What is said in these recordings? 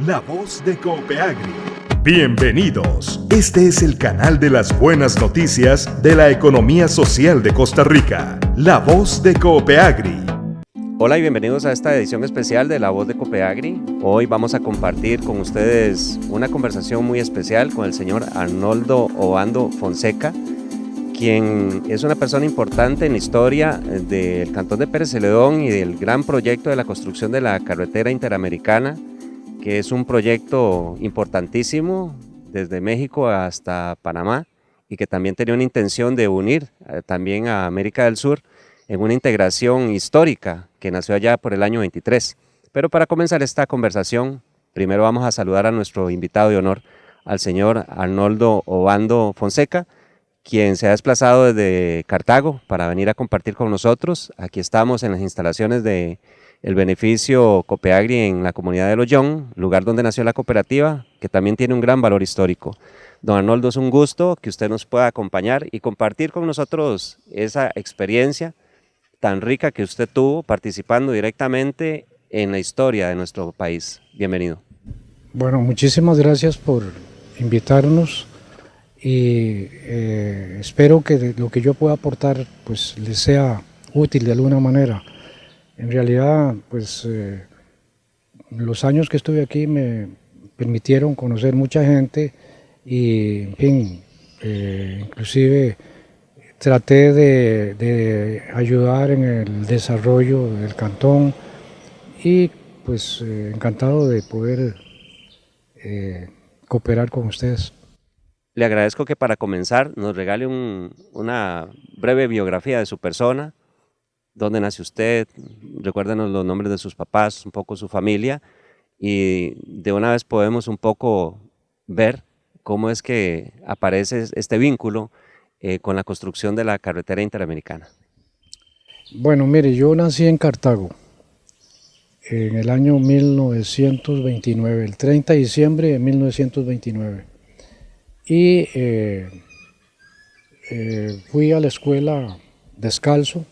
La voz de Copeagri. Bienvenidos. Este es el canal de las buenas noticias de la economía social de Costa Rica. La voz de Copeagri. Hola y bienvenidos a esta edición especial de La Voz de Copeagri. Hoy vamos a compartir con ustedes una conversación muy especial con el señor Arnoldo Obando Fonseca, quien es una persona importante en la historia del Cantón de Pérez Celedón y del gran proyecto de la construcción de la carretera interamericana, que es un proyecto importantísimo desde México hasta Panamá y que también tenía una intención de unir también a América del Sur en una integración histórica que nació allá por el año 23. Pero para comenzar esta conversación, primero vamos a saludar a nuestro invitado de honor, al señor Arnoldo Obando Fonseca, quien se ha desplazado desde Cartago para venir a compartir con nosotros. Aquí estamos en las instalaciones del beneficio Copeagri en la comunidad de Lollón, lugar donde nació la cooperativa, que también tiene un gran valor histórico. Don Arnoldo, es un gusto que usted nos pueda acompañar y compartir con nosotros esa experiencia tan rica que usted tuvo participando directamente en la historia de nuestro país. Bienvenido. Bueno, muchísimas gracias por invitarnos y espero que lo que yo pueda aportar pues les sea útil de alguna manera. En realidad, pues los años que estuve aquí me permitieron conocer mucha gente y, en fin, inclusive traté de ayudar en el desarrollo del cantón y pues encantado de poder cooperar con ustedes. Le agradezco que para comenzar nos regale una breve biografía de su persona, dónde nació usted, recuérdenos los nombres de sus papás, un poco su familia, y de una vez podemos un poco ver cómo es que aparece este vínculo con la construcción de la carretera interamericana. Bueno, mire, yo nací en Cartago en el año 1929, el 30 de diciembre de 1929. Y fui a la escuela descalzo,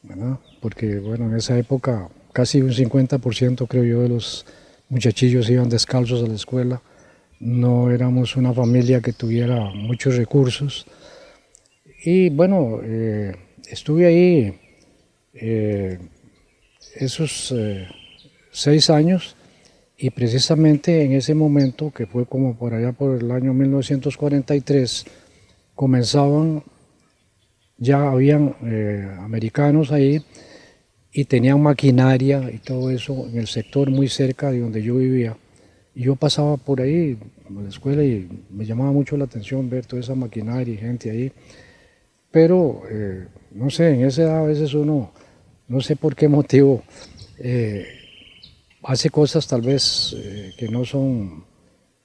¿verdad? Porque bueno, en esa época casi un 50% creo yo de los muchachillos iban descalzos a la escuela. No éramos una familia que tuviera muchos recursos. Y bueno, estuve ahí esos 6 años y precisamente en ese momento, que fue como por allá por el año 1943, ya habían americanos ahí y tenían maquinaria y todo eso en el sector muy cerca de donde yo vivía. Y yo pasaba por ahí a la escuela y me llamaba mucho la atención ver toda esa maquinaria y gente ahí. Pero, no sé, en esa edad a veces uno, no sé por qué motivo, hace cosas tal vez que no son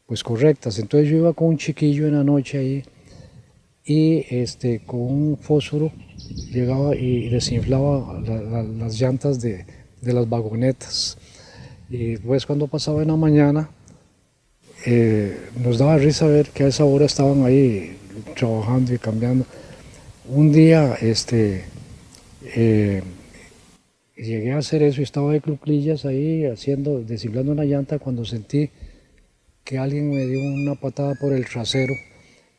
pues correctas. Entonces yo iba con un chiquillo en la noche ahí y con un fósforo llegaba y desinflaba las llantas de las vagonetas. Y después cuando pasaba en la mañana, nos daba risa ver que a esa hora estaban ahí trabajando y cambiando. Un día llegué a hacer eso y estaba de cuclillas ahí desinflando una llanta cuando sentí que alguien me dio una patada por el trasero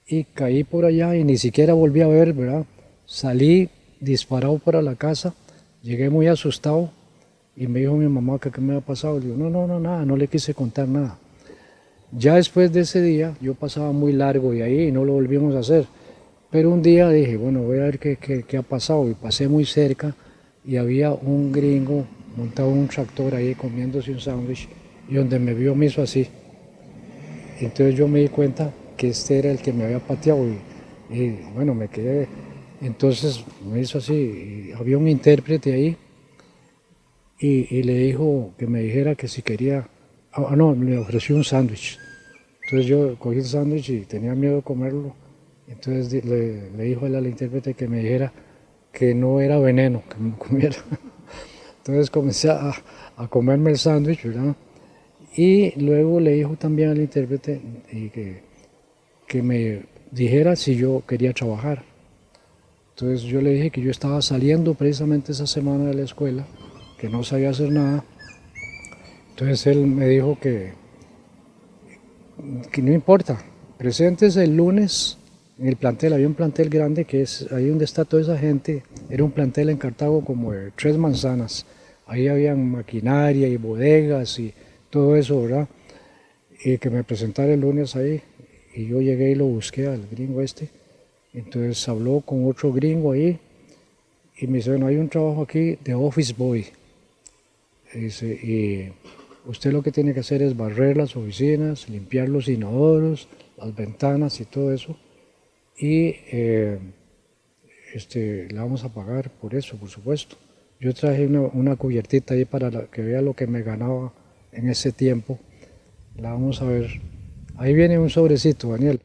y caí por allá y ni siquiera volví a ver, ¿verdad? Salí disparado para la casa, llegué muy asustado y me dijo mi mamá que qué me había pasado. Le digo, no, nada, no le quise contar nada. Ya después de ese día yo pasaba muy largo y ahí no lo volvimos a hacer. Pero un día dije, bueno, voy a ver qué ha pasado, y pasé muy cerca y había un gringo montado en un tractor ahí comiéndose un sándwich y donde me vio me hizo así. Entonces yo me di cuenta que este era el que me había pateado y bueno, me quedé. Entonces me hizo así, y había un intérprete ahí y le dijo que me dijera que si quería, no, me ofreció un sándwich. Entonces yo cogí el sándwich y tenía miedo de comerlo. Entonces le dijo él al intérprete que me dijera que no era veneno, que me comiera. Entonces comencé a comerme el sándwich, ¿verdad? Y luego le dijo también al intérprete que me dijera si yo quería trabajar. Entonces yo le dije que yo estaba saliendo precisamente esa semana de la escuela, que no sabía hacer nada. Entonces él me dijo que que no importa, presentes el lunes en el plantel. Había un plantel grande que es ahí donde está toda esa gente. Era un plantel en Cartago como de 3 manzanas. Ahí habían maquinaria y bodegas y todo eso, ¿verdad? Y que me presentara el lunes ahí. Y yo llegué y lo busqué al gringo este. Entonces habló con otro gringo ahí y me dice, bueno, hay un trabajo aquí de office boy. Dice, y usted lo que tiene que hacer es barrer las oficinas, limpiar los inodoros, las ventanas y todo eso. Y le vamos a pagar por eso, por supuesto. Yo traje una cubiertita ahí para que vea lo que me ganaba en ese tiempo. La vamos a ver. Ahí viene un sobrecito, Daniel.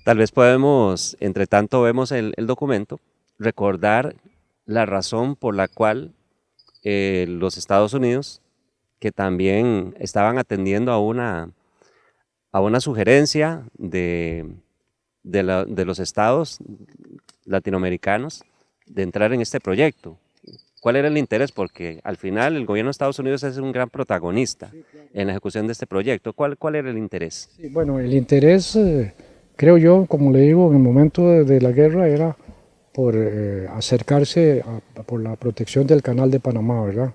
Tal vez podemos, entre tanto vemos el documento, recordar la razón por la cual los Estados Unidos, que también estaban atendiendo a una sugerencia de los estados latinoamericanos de entrar en este proyecto. ¿Cuál era el interés? Porque al final el gobierno de Estados Unidos es un gran protagonista en la ejecución de este proyecto. ¿Cuál era el interés? Sí, bueno, el interés, creo yo, como le digo, en el momento de la guerra era por acercarse por la protección del canal de Panamá, ¿verdad?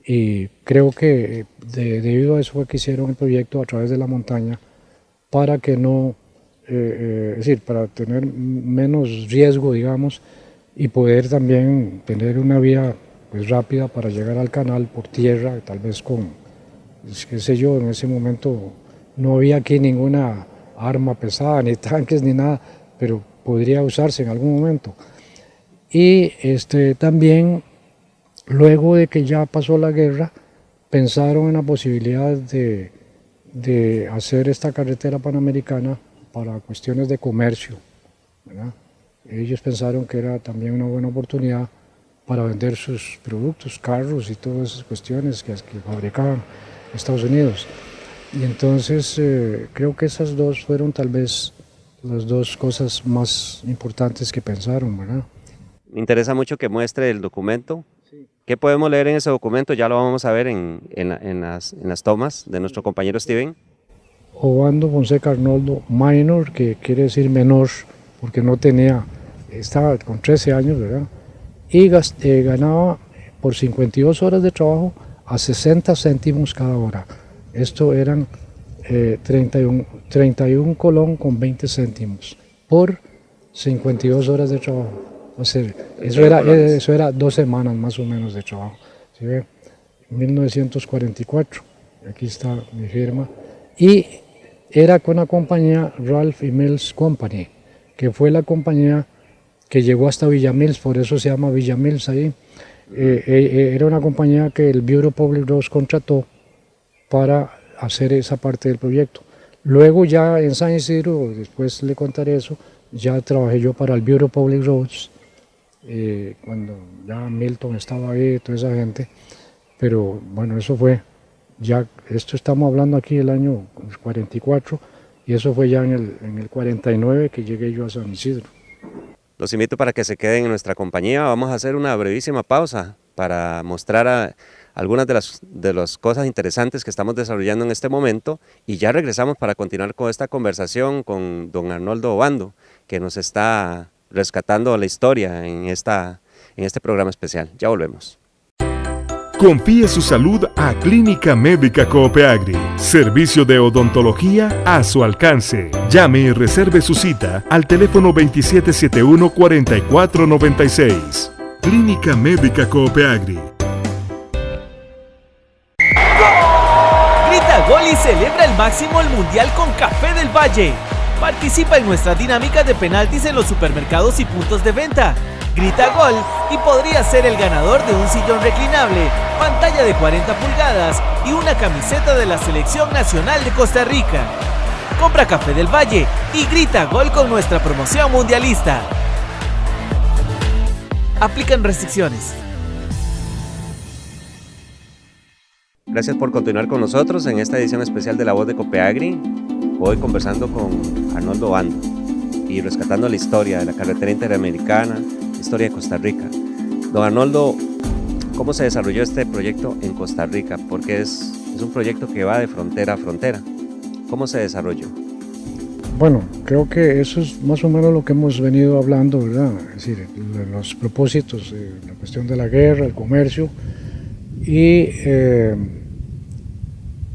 Y creo que debido a eso fue que hicieron el proyecto a través de la montaña para que no, es decir, para tener menos riesgo, digamos, y poder también tener una vía pues, rápida para llegar al canal por tierra, tal vez con, qué sé yo, en ese momento no había aquí ninguna arma pesada, ni tanques, ni nada, pero podría usarse en algún momento. Y también, luego de que ya pasó la guerra, pensaron en la posibilidad de hacer esta carretera panamericana para cuestiones de comercio, ¿verdad? Ellos pensaron que era también una buena oportunidad para vender sus productos, carros y todas esas cuestiones que fabricaban Estados Unidos. Y entonces creo que esas dos fueron tal vez las dos cosas más importantes que pensaron, ¿verdad? Me interesa mucho que muestre el documento. Sí. ¿Qué podemos leer en ese documento? Ya lo vamos a ver en las tomas de nuestro compañero Steven. Obando Fonseca Arnoldo Minor, que quiere decir menor, porque no tenía, estaba con 13 años, ¿verdad? Y ganaba por 52 horas de trabajo a 60 céntimos cada hora. Esto eran 31 colón con 20 céntimos por 52 horas de trabajo. O sea, eso era 2 semanas más o menos de trabajo. ¿Sí ve? 1944, aquí está mi firma. Y era con la compañía Ralph y Mills Company, que fue la compañía que llegó hasta Villamills, por eso se llama Villamills ahí. Era una compañía que el Bureau Public Roads contrató para hacer esa parte del proyecto. Luego ya en San Isidro, después le contaré eso, ya trabajé yo para el Bureau Public Roads, cuando ya Milton estaba ahí, toda esa gente, pero bueno, eso fue, ya, esto estamos hablando aquí del año 44, y eso fue ya en el 49 que llegué yo a San Isidro. Los invito para que se queden en nuestra compañía. Vamos a hacer una brevísima pausa para mostrar algunas de las cosas interesantes que estamos desarrollando en este momento y ya regresamos para continuar con esta conversación con don Arnoldo Obando, que nos está rescatando la historia en este programa especial. Ya volvemos. Confíe su salud a Clínica Médica Coopeagri. Servicio de odontología a su alcance. Llame y reserve su cita al teléfono 2771-4496. Clínica Médica Coopeagri. Grita gol y celebra el máximo el Mundial con Café del Valle. Participa en nuestra dinámica de penaltis en los supermercados y puntos de venta. Grita gol y podría ser el ganador de un sillón reclinable, pantalla de 40 pulgadas y una camiseta de la Selección Nacional de Costa Rica. Compra Café del Valle y grita gol con nuestra promoción mundialista. Aplican restricciones. Gracias por continuar con nosotros en esta edición especial de La Voz de Copeagri. Hoy conversando con Arnoldo Obando y rescatando la historia de la carretera interamericana, la historia de Costa Rica. Don Arnoldo, ¿cómo se desarrolló este proyecto en Costa Rica? Porque es un proyecto que va de frontera a frontera. ¿Cómo se desarrolló? Bueno, creo que eso es más o menos lo que hemos venido hablando, ¿verdad? Es decir, los propósitos, la cuestión de la guerra, el comercio y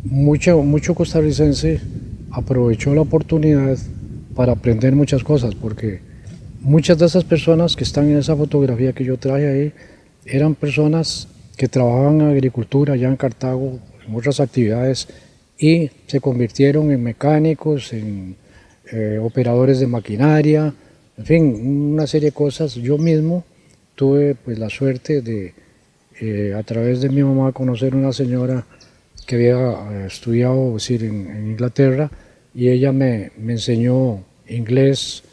mucho costarricense aprovechó la oportunidad para aprender muchas cosas, porque muchas de esas personas que están en esa fotografía que yo traje ahí eran personas que trabajaban en agricultura allá en Cartago, en otras actividades, y se convirtieron en mecánicos, en operadores de maquinaria, en fin, una serie de cosas. Yo mismo tuve pues la suerte de, a través de mi mamá, conocer una señora que había estudiado, es decir, en Inglaterra, y ella me enseñó inglés,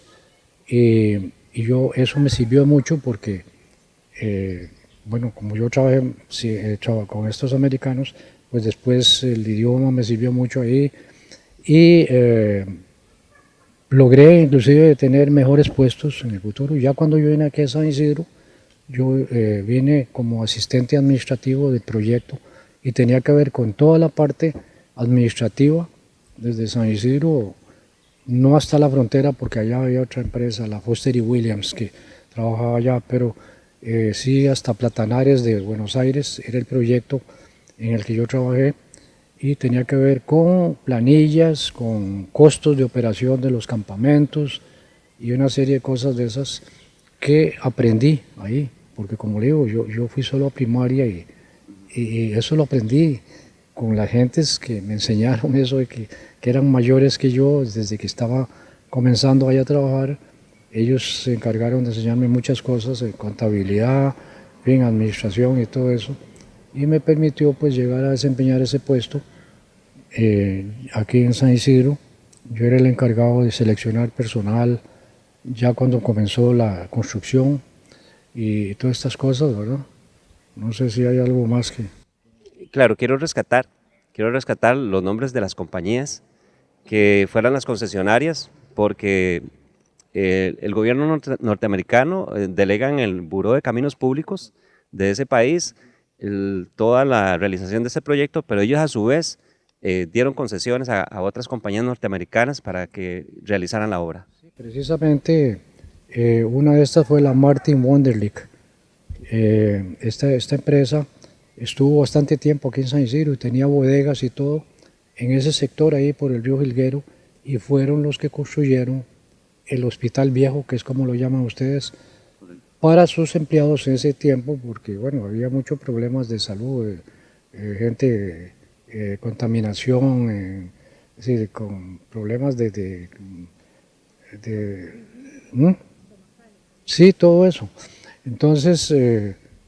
y eso me sirvió mucho porque, bueno, como yo trabajé con estos americanos, pues después el idioma me sirvió mucho ahí, y logré inclusive tener mejores puestos en el futuro. Ya cuando yo vine aquí a San Isidro, yo vine como asistente administrativo del proyecto y tenía que ver con toda la parte administrativa desde San Isidro, no hasta la frontera, porque allá había otra empresa, la Foster y Williams, que trabajaba allá, pero sí hasta Platanares de Buenos Aires era el proyecto en el que yo trabajé, y tenía que ver con planillas, con costos de operación de los campamentos y una serie de cosas de esas que aprendí ahí, porque como le digo, yo fui solo a primaria y eso lo aprendí con las gentes que me enseñaron eso, de que eran mayores que yo desde que estaba comenzando allá a trabajar. Ellos se encargaron de enseñarme muchas cosas, contabilidad, en administración y todo eso, y me permitió pues llegar a desempeñar ese puesto aquí en San Isidro. Yo era el encargado de seleccionar personal ya cuando comenzó la construcción y todas estas cosas, ¿verdad? No sé si hay algo más que... Claro, quiero rescatar los nombres de las compañías que fueran las concesionarias, porque el gobierno norteamericano delega en el Buró de Caminos Públicos de ese país toda la realización de ese proyecto, pero ellos a su vez dieron concesiones a otras compañías norteamericanas para que realizaran la obra. Sí, precisamente una de estas fue la Martin Wunderlich. Esta empresa estuvo bastante tiempo aquí en San Isidro y tenía bodegas y todo en ese sector ahí por el río Jilguero, y fueron los que construyeron el Hospital Viejo, que es como lo llaman ustedes, para sus empleados en ese tiempo, porque bueno, había muchos problemas de salud, gente, contaminación, es decir, con problemas ¿Mm? Sí, todo eso. Entonces,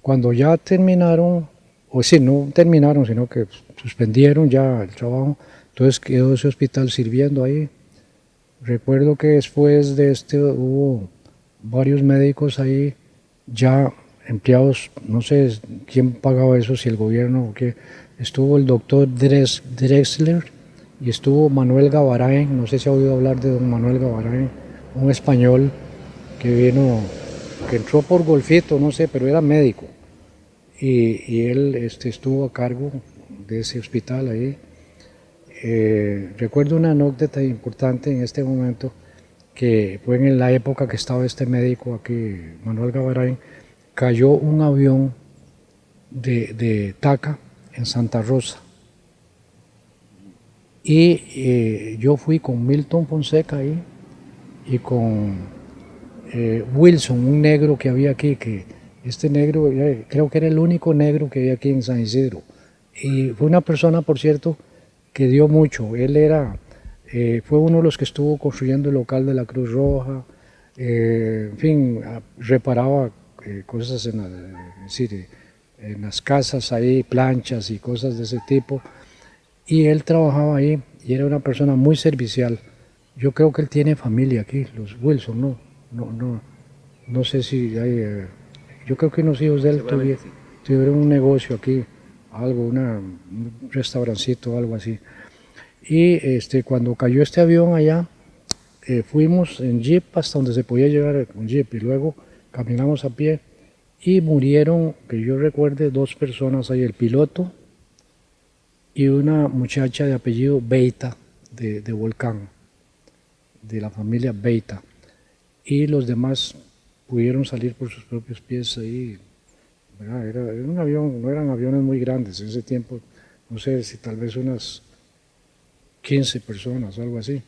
cuando ya terminaron, o sí, no terminaron, sino que suspendieron ya el trabajo, entonces quedó ese hospital sirviendo ahí. Recuerdo que después de hubo varios médicos ahí, ya empleados, no sé quién pagaba eso, si el gobierno o qué. Estuvo el doctor Drexler y estuvo Manuel Gavarain, no sé si ha oído hablar de don Manuel Gavarain, un español que vino, que entró por Golfito, no sé, pero era médico. Y él estuvo a cargo de ese hospital ahí. Recuerdo una anécdota importante en este momento, que fue en la época que estaba este médico aquí, Manuel Gavarain, cayó un avión de TACA en Santa Rosa. Y yo fui con Milton Fonseca ahí y con Wilson, un negro que había aquí, que este negro creo que era el único negro que había aquí en San Isidro. Y fue una persona, por cierto, que dio mucho. Él fue uno de los que estuvo construyendo el local de la Cruz Roja, en fin, reparaba cosas en las casas ahí, planchas y cosas de ese tipo. Y él trabajaba ahí y era una persona muy servicial. Yo creo que él tiene familia aquí, los Wilson, no sé si hay, yo creo que unos hijos de él tuvieron un negocio aquí, algo, un restaurancito o algo así. Y cuando cayó este avión allá, fuimos en jeep hasta donde se podía llegar con jeep y luego caminamos a pie y murieron, que yo recuerde, 2 personas ahí, el piloto y una muchacha de apellido Beita, de Volcán, de la familia Beita, y los demás pudieron salir por sus propios pies ahí. Era un avión, no eran aviones muy grandes en ese tiempo, no sé si tal vez unas 15 personas, algo así.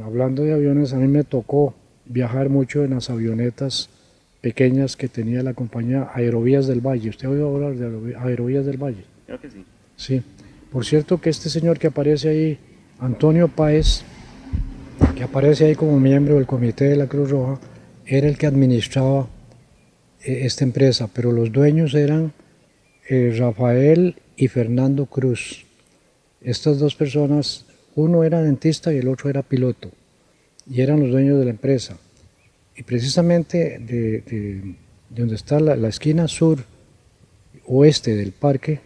Hablando de aviones, a mí me tocó viajar mucho en las avionetas pequeñas que tenía la compañía Aerovías del Valle. ¿Usted ha oído hablar de Aerovías del Valle? Creo que sí. Sí. Por cierto que este señor que aparece ahí, Antonio Páez, que aparece ahí como miembro del comité de la Cruz Roja, era el que administraba esta empresa, pero los dueños eran Rafael y Fernando Cruz. Estas dos personas, uno era dentista y el otro era piloto, y eran los dueños de la empresa. Y precisamente de donde está la esquina sur oeste del parque,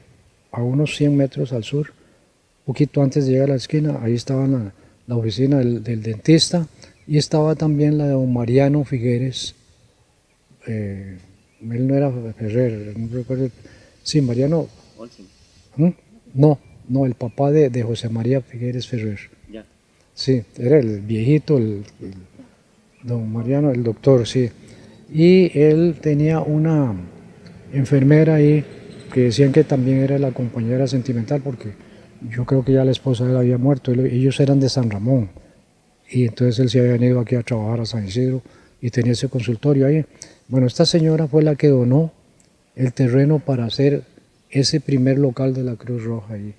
a unos 100 metros al sur, poquito antes de llegar a la esquina, ahí estaba la oficina del dentista, y estaba también la de don Mariano Figueres. Él no era Ferrer, no recuerdo. Sí, Mariano. ¿Mm? No, el papá de José María Figueres Ferrer. Ya. Sí, era el viejito, don Mariano, el doctor, sí. Y él tenía una enfermera ahí que decían que también era la compañera sentimental, porque yo creo que ya la esposa de él había muerto. Ellos eran de San Ramón, y entonces él se había venido aquí a trabajar a San Isidro y tenía ese consultorio ahí. Bueno, esta señora fue la que donó el terreno para hacer ese primer local de la Cruz Roja ahí.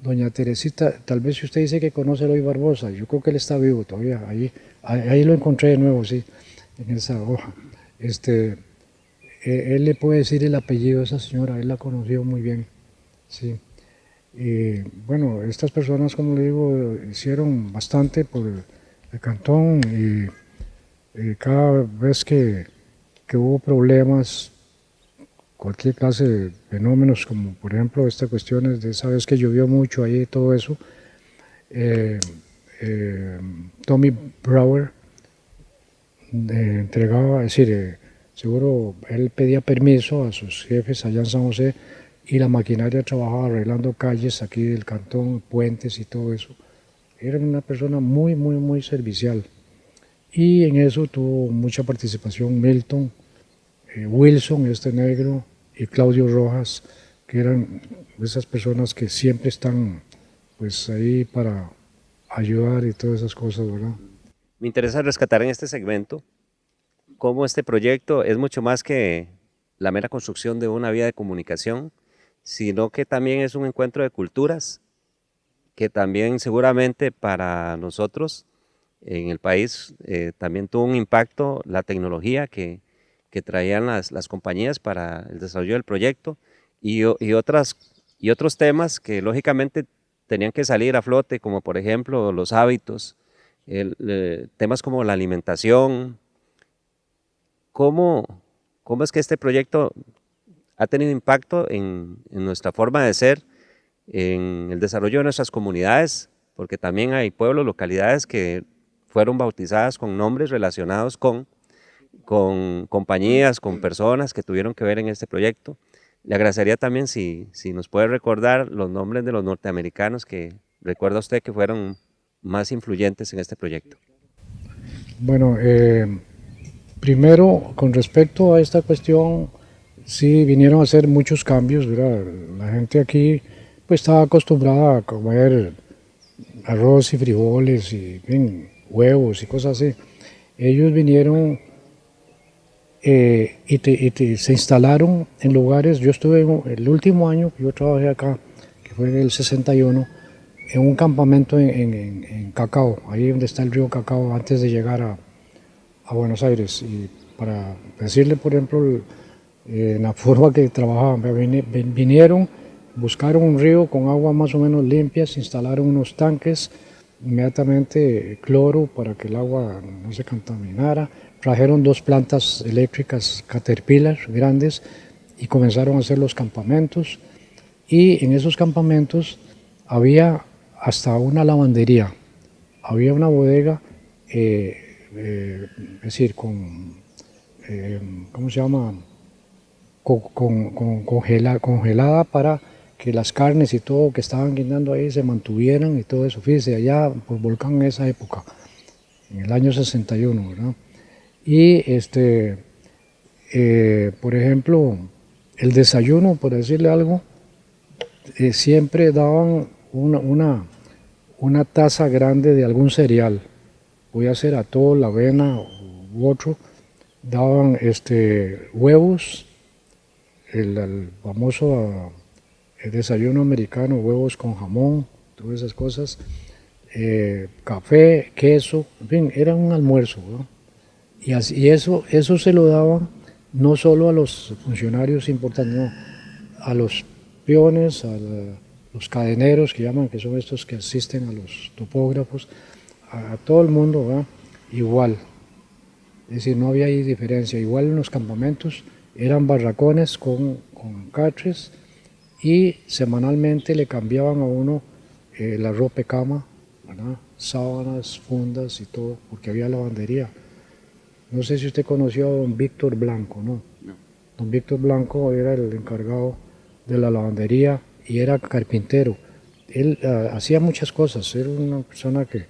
Doña Teresita, tal vez si usted dice que conoce a Eloy Barbosa, yo creo que él está vivo todavía, ahí lo encontré de nuevo, sí, en esa hoja. Él le puede decir el apellido de esa señora, él la conoció muy bien, sí. Bueno, estas personas, como le digo, hicieron bastante por el cantón, y cada vez que hubo problemas, cualquier clase de fenómenos, como por ejemplo esta cuestión de esa vez que llovió mucho ahí y todo eso, Tommy Brower entregaba, es decir, seguro él pedía permiso a sus jefes allá en San José, y la maquinaria trabajaba arreglando calles aquí del cantón, puentes y todo eso. Era una persona muy, muy, muy servicial, y en eso tuvo mucha participación Milton, Wilson, este negro, y Claudio Rojas, que eran esas personas que siempre están pues ahí para ayudar y todas esas cosas, ¿verdad? Me interesa rescatar en este segmento cómo este proyecto es mucho más que la mera construcción de una vía de comunicación, sino que también es un encuentro de culturas, que también seguramente para nosotros en el país también tuvo un impacto la tecnología que traían las compañías para el desarrollo del proyecto, y otros temas que lógicamente tenían que salir a flote, como por ejemplo los hábitos, temas como la alimentación. ¿Cómo es que este proyecto ha tenido impacto en nuestra forma de ser, en el desarrollo de nuestras comunidades? Porque también hay pueblos, localidades que fueron bautizadas con nombres relacionados con compañías, con personas que tuvieron que ver en este proyecto. Le agradecería también si nos puede recordar los nombres de los norteamericanos que recuerda usted que fueron más influyentes en este proyecto. Bueno, primero, con respecto a esta cuestión, sí vinieron a hacer muchos cambios, ¿verdad? La gente aquí pues estaba acostumbrada a comer arroz y frijoles y huevos y cosas así. Ellos vinieron se instalaron en lugares. Yo estuve el último año que yo trabajé acá, que fue en el 61, en un campamento en Cacao, ahí donde está el río Cacao, antes de llegar a Buenos Aires. Y para decirle, por ejemplo, en la forma que trabajaban, vinieron, buscaron un río con agua más o menos limpia, se instalaron unos tanques, inmediatamente cloro para que el agua no se contaminara. Trajeron 2 plantas eléctricas Caterpillar grandes y comenzaron a hacer los campamentos. Y en esos campamentos había hasta una lavandería, había una bodega, es decir, ¿cómo se llama? Congelada para que las carnes y todo que estaban guindando ahí se mantuvieran y todo eso. Fíjese, allá por Volcán en esa época, en el año 61, ¿verdad? Y por ejemplo, el desayuno, por decirle algo, siempre daban una taza grande de algún cereal, podía ser atol, avena u otro, daban huevos, el famoso desayuno americano, huevos con jamón, todas esas cosas, café, queso, en fin, era un almuerzo, ¿no? Y eso se lo daban no solo a los funcionarios importantes, no, a los peones, los cadeneros que llaman, que son estos que asisten a los topógrafos, a todo el mundo, ¿verdad? Igual. Es decir, no había ahí diferencia. Igual en los campamentos eran barracones con catres y semanalmente le cambiaban a uno la ropa de cama, ¿verdad? Sábanas, fundas y todo, porque había lavandería. No sé si usted conoció a don Víctor Blanco, ¿no? No. Don Víctor Blanco era el encargado de la lavandería y era carpintero. Él hacía muchas cosas, era una persona que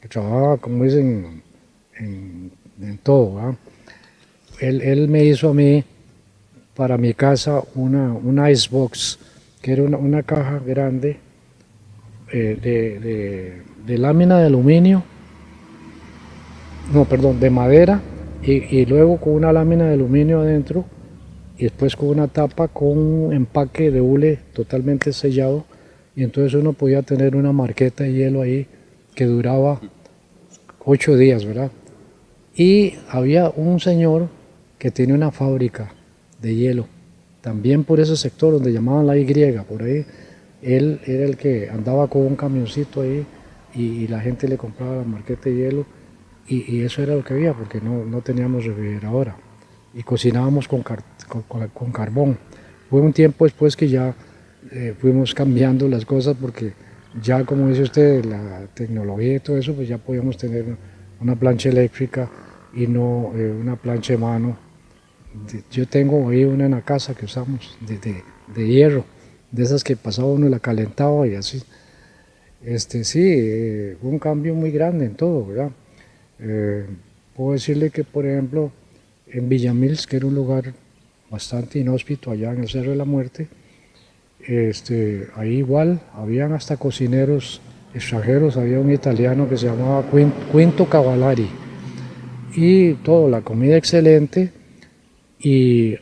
trabajaba, como dicen, en todo, ¿verdad? Él me hizo a mí, para mi casa, una icebox, que era una caja grande de lámina de aluminio, no, perdón, de madera, y luego con una lámina de aluminio adentro, y después con una tapa con un empaque de hule totalmente sellado, y entonces uno podía tener una marqueta de hielo ahí que duraba 8 días, ¿verdad? Y había un señor que tiene una fábrica de hielo, también por ese sector donde llamaban la Y, por ahí. Él era el que andaba con un camioncito ahí y la gente le compraba la marqueta de hielo y eso era lo que había porque no teníamos refrigeradora y cocinábamos con carbón. Fue un tiempo después que ya fuimos cambiando las cosas porque ya, como dice usted, la tecnología y todo eso, pues ya podíamos tener una plancha eléctrica y no una plancha de mano. Yo tengo ahí una en la casa que usamos de hierro, de esas que pasaba uno y la calentaba y así. Sí, fue un cambio muy grande en todo, ¿verdad? Puedo decirle que, por ejemplo, en Villamils, que era un lugar bastante inhóspito allá en el Cerro de la Muerte, ahí igual habían hasta cocineros extranjeros, había un italiano que se llamaba Quinto Cavallari y todo, la comida excelente, y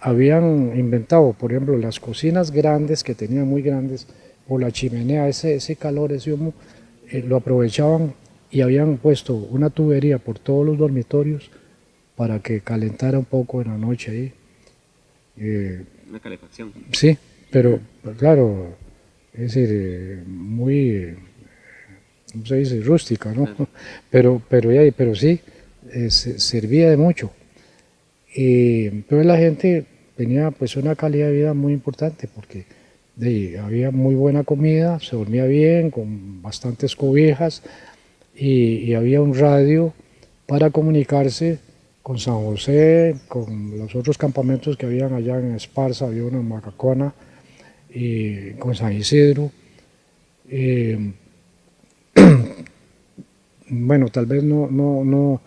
habían inventado, por ejemplo, las cocinas grandes que tenían muy grandes, por la chimenea, ese calor, ese humo, lo aprovechaban y habían puesto una tubería por todos los dormitorios para que calentara un poco en la noche ahí. Una calefacción. Sí, pero claro, es decir, muy, ¿cómo se dice? Rústica, ¿no? Claro. Pero sí, servía de mucho. Y entonces la gente tenía pues una calidad de vida muy importante porque había muy buena comida, se dormía bien, con bastantes cobijas y había un radio para comunicarse con San José, con los otros campamentos que habían allá en Esparza, había uno en Macacona, y con San Isidro. Bueno, tal vez no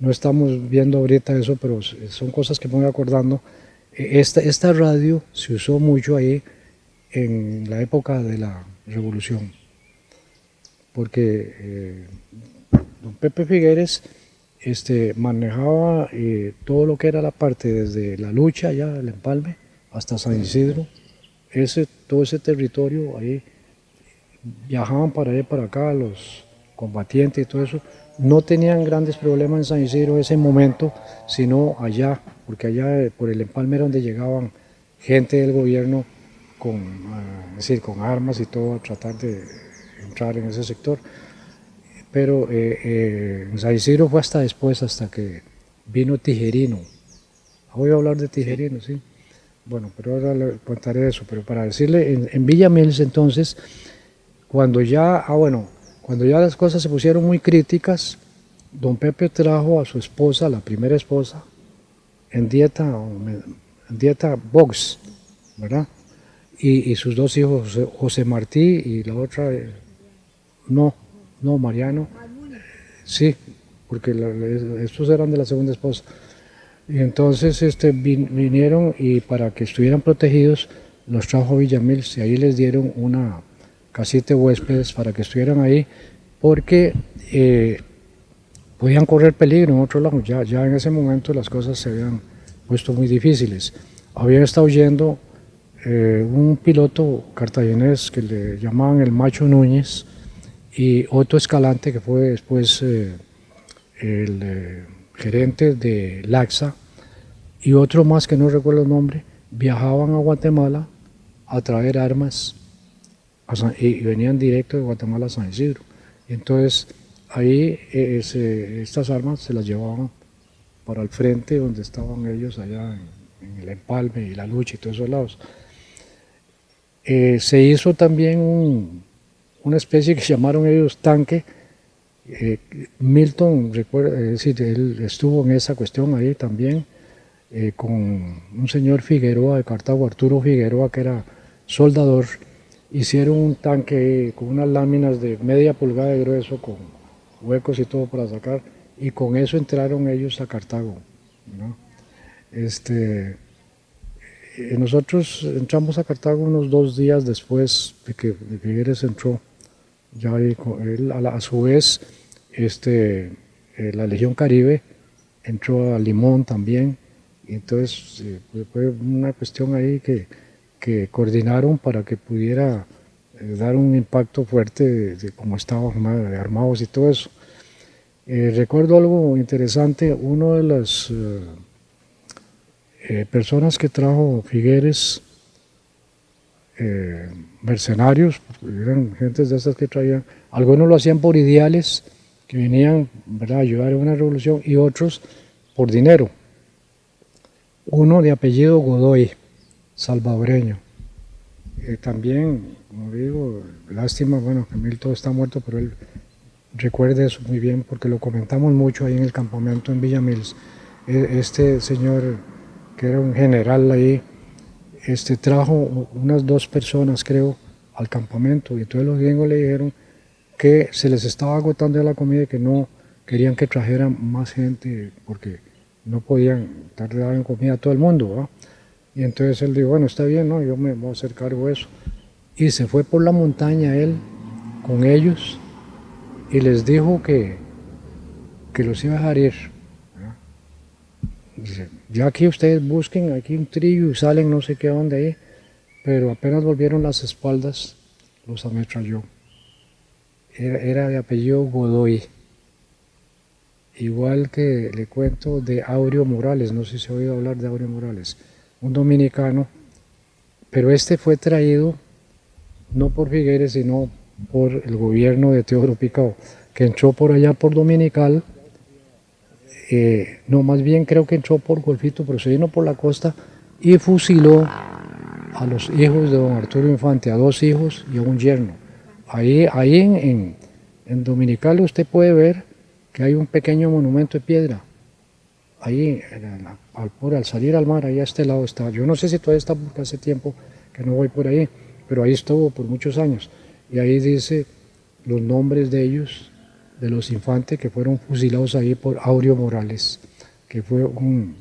estamos viendo ahorita eso, pero son cosas que me voy acordando. Esta radio se usó mucho ahí en la época de la Revolución, porque don Pepe Figueres manejaba todo lo que era la parte desde La Lucha, allá el Empalme, hasta San Isidro. Todo ese territorio ahí, viajaban para allá y para acá los combatientes y todo eso. No tenían grandes problemas en San Isidro en ese momento, sino allá, porque allá por el Empalme era donde llegaban gente del gobierno con armas y todo a tratar de entrar en ese sector. Pero en San Isidro fue hasta después, hasta que vino Tijerino. Voy a hablar de Tijerino, sí. Bueno, pero ahora le contaré eso. Pero para decirle, en Villamils entonces, cuando ya las cosas se pusieron muy críticas, don Pepe trajo a su esposa, la primera esposa, en dieta box, ¿verdad? y sus dos hijos, José Martí y la otra, Mariano, sí, porque estos eran de la segunda esposa. Y entonces vinieron y para que estuvieran protegidos los trajo a Villamils y ahí les dieron una casita de huéspedes para que estuvieran ahí porque podían correr peligro en otro lado. Ya en ese momento las cosas se habían puesto muy difíciles. Habían estado oyendo un piloto cartaginés que le llamaban el Macho Núñez y Otto Escalante, que fue después el gerente de Laxa, y otro más que no recuerdo el nombre, viajaban a Guatemala a traer armas y venían directo de Guatemala a San Isidro. Y entonces ahí estas armas se las llevaban para el frente donde estaban ellos allá en el Empalme y La Lucha y todos esos lados. Se hizo también una especie que llamaron ellos tanque. Milton, recuerda, es decir, él estuvo en esa cuestión ahí también, con un señor Figueroa de Cartago, Arturo Figueroa, que era soldador. Hicieron un tanque con unas láminas de media pulgada de grueso, con huecos y todo para sacar, y con eso entraron ellos a Cartago, ¿no? Nosotros entramos a Cartago unos 2 días después de que Figueres entró. Ya él, a su vez, la Legión Caribe entró a Limón también. Y entonces fue una cuestión ahí que coordinaron para que pudiera dar un impacto fuerte de cómo estaban armados y todo eso. Recuerdo algo interesante, uno de las personas que trajo Figueres, mercenarios, eran gentes de estas que traían, algunos lo hacían por ideales, que venían, ¿verdad?, a ayudar en una revolución, y otros por dinero. Uno de apellido Godoy, salvadoreño. También, como digo, lástima, bueno, que Milton está muerto, pero él recuerda eso muy bien porque lo comentamos mucho ahí en el campamento en Villamils. Este señor, que era un general ahí, trajo unas 2 personas, creo, al campamento, y entonces los gringos le dijeron que se les estaba agotando la comida y que no querían que trajeran más gente porque no podían dar en comida a todo el mundo, ¿va? Y entonces él dijo, bueno, está bien, ¿no? Yo me voy a hacer cargo de eso. Y se fue por la montaña él con ellos y les dijo que los iba a dejar ir. Dice, ya aquí ustedes busquen aquí un trillo y salen no sé qué dónde ahí, pero apenas volvieron las espaldas, los ametralló. Era de apellido Godoy. Igual que le cuento de Aureo Morales, no sé si se ha oído hablar de Aureo Morales, un dominicano, pero fue traído no por Figueres, sino por el gobierno de Teodoro Picao, que entró por allá por Dominical, no, más bien creo que entró por Golfito, pero se vino por la costa y fusiló a los hijos de don Arturo Infante, a 2 hijos y a un yerno. Ahí en Dominical usted puede ver que hay un pequeño monumento de piedra. Ahí, al salir al mar, ahí a este lado está. Yo no sé si todavía está porque hace tiempo que no voy por ahí, pero ahí estuvo por muchos años. Y ahí dice los nombres de ellos, de los infantes que fueron fusilados ahí por Aureo Morales, que fue uno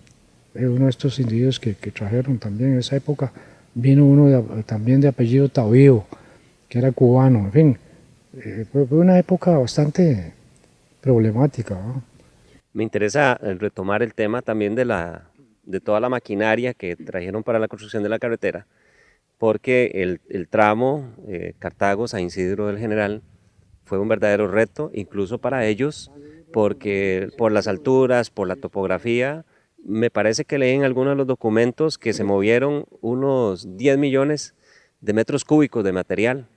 de estos individuos que trajeron también en esa época. Vino uno también de apellido Tavío, que era cubano, en fin. Fue una época bastante problemática, ¿no? Me interesa retomar el tema también de toda la maquinaria que trajeron para la construcción de la carretera, porque el tramo Cartago-San Isidro del General fue un verdadero reto, incluso para ellos, porque por las alturas, por la topografía, me parece que leí en algunos de los documentos que se movieron unos 10 millones de metros cúbicos de material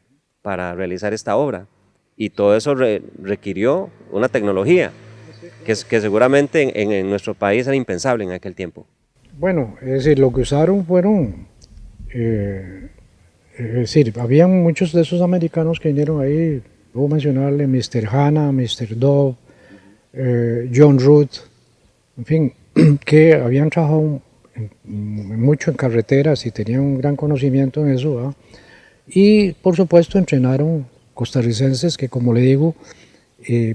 para realizar esta obra, y todo eso requirió una tecnología que seguramente en nuestro país era impensable en aquel tiempo. Bueno, es decir, lo que usaron fueron, es decir, habían muchos de esos americanos que vinieron ahí, puedo mencionarle Mr. Hanna, Mr. Dove, John Root, en fin, que habían trabajado mucho en carreteras y tenían un gran conocimiento en eso, ¿verdad? Y por supuesto entrenaron costarricenses que, como le digo,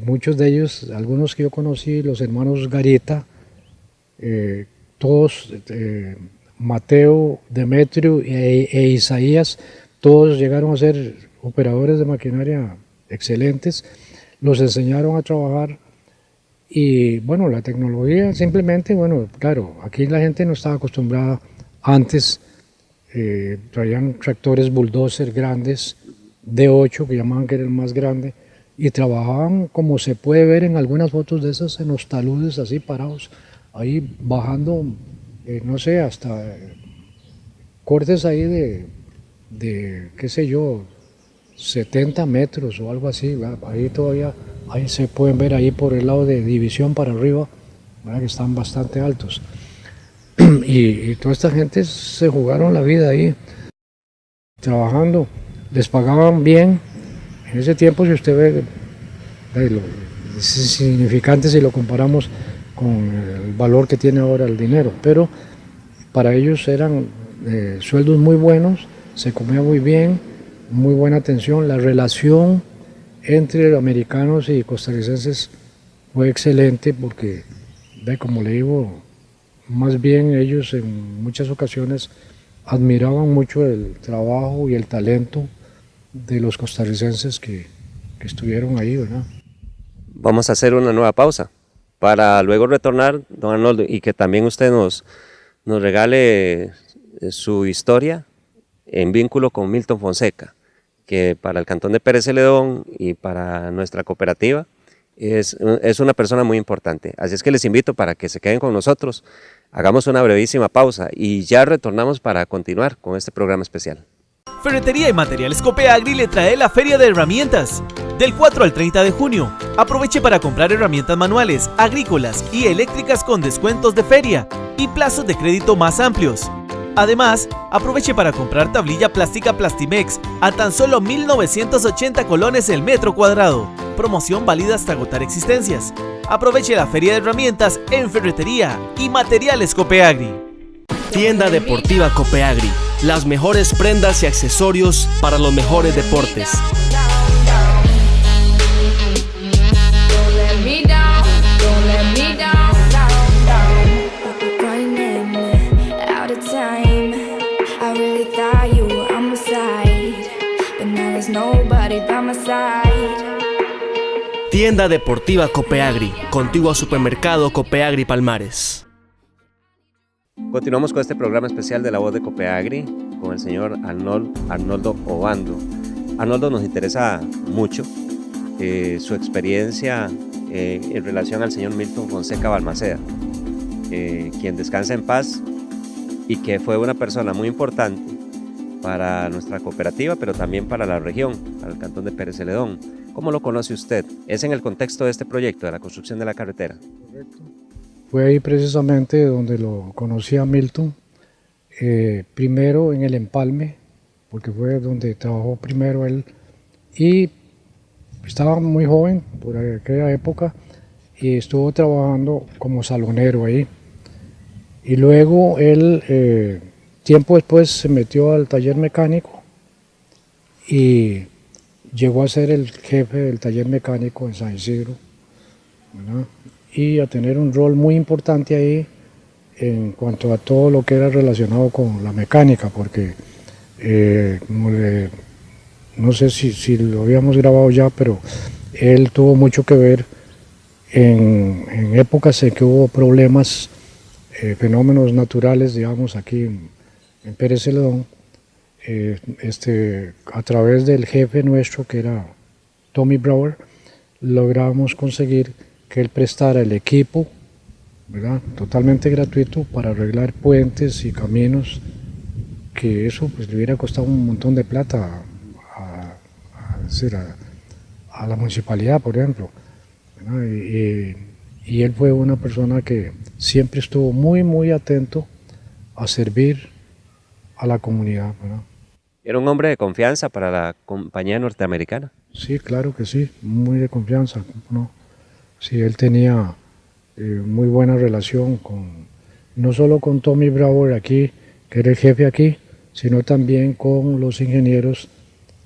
muchos de ellos, algunos que yo conocí, los hermanos Garita, todos, Mateo, Demetrio e Isaías, todos llegaron a ser operadores de maquinaria excelentes, los enseñaron a trabajar y bueno, la tecnología simplemente, bueno, claro, aquí la gente no estaba acostumbrada antes, traían tractores bulldozer grandes, D8 que llamaban que era el más grande, y trabajaban como se puede ver en algunas fotos de esas en los taludes así parados, ahí bajando, no sé, hasta cortes ahí de qué sé yo, 70 metros o algo así, ¿verdad? Ahí todavía, ahí se pueden ver ahí por el lado de División para arriba, ¿verdad? Que están bastante altos. Y toda esta gente se jugaron la vida ahí, trabajando, les pagaban bien. En ese tiempo, si usted ve, es insignificante si lo comparamos con el valor que tiene ahora el dinero, pero para ellos eran sueldos muy buenos, se comía muy bien, muy buena atención, la relación entre americanos y costarricenses fue excelente porque, como le digo, más bien ellos en muchas ocasiones admiraban mucho el trabajo y el talento de los costarricenses que estuvieron ahí, ¿verdad? Vamos a hacer una nueva pausa para luego retornar, don Arnoldo, y que también usted nos regale su historia en vínculo con Milton Fonseca, que para el Cantón de Pérez Celedón y para nuestra cooperativa es una persona muy importante. Así es que les invito para que se queden con nosotros, hagamos una brevísima pausa y ya retornamos para continuar con este programa especial. Ferretería y Materiales Copeagri le trae la Feria de Herramientas. Del 4 al 30 de junio, aproveche para comprar herramientas manuales, agrícolas y eléctricas con descuentos de feria y plazos de crédito más amplios. Además, aproveche para comprar tablilla plástica Plastimex a tan solo 1.980 colones el metro cuadrado. Promoción válida hasta agotar existencias. Aproveche la Feria de Herramientas en Ferretería y Materiales Copeagri. Tienda Deportiva Copeagri. Las mejores prendas y accesorios para los mejores deportes. Tienda Deportiva Copeagri, contiguo a Supermercado Copeagri Palmares. Continuamos con este programa especial de La Voz de Copeagri con el señor Arnoldo Obando. Arnoldo, nos interesa mucho su experiencia en relación al señor Milton Fonseca Balmaceda, quien descansa en paz y que fue una persona muy importante para nuestra cooperativa, pero también para la región, para el Cantón de Pérez Celedón. ¿Cómo lo conoce usted? ¿Es en el contexto de este proyecto, de la construcción de la carretera? Correcto. Fue ahí precisamente donde lo conocí a Milton, primero en el empalme, porque fue donde trabajó primero él, y estaba muy joven por aquella época, y estuvo trabajando como salonero ahí. Y luego él, tiempo después, se metió al taller mecánico y llegó a ser el jefe del taller mecánico en San Isidro, ¿verdad? Y a tener un rol muy importante ahí en cuanto a todo lo que era relacionado con la mecánica, porque no sé si lo habíamos grabado ya, pero él tuvo mucho que ver en épocas en que hubo problemas, fenómenos naturales, digamos, aquí en Pérez Celedón, a través del jefe nuestro, que era Tommy Brower, logramos conseguir que él prestara el equipo, ¿verdad?, totalmente gratuito para arreglar puentes y caminos, que eso pues le hubiera costado un montón de plata a la municipalidad, por ejemplo, ¿verdad? Y él fue una persona que siempre estuvo muy atento a servir a la comunidad, ¿verdad? ¿Era un hombre de confianza para la compañía norteamericana? Sí, claro que sí, muy de confianza, ¿no? Sí, él tenía muy buena relación no solo con Tommy Brower aquí, que era el jefe aquí, sino también con los ingenieros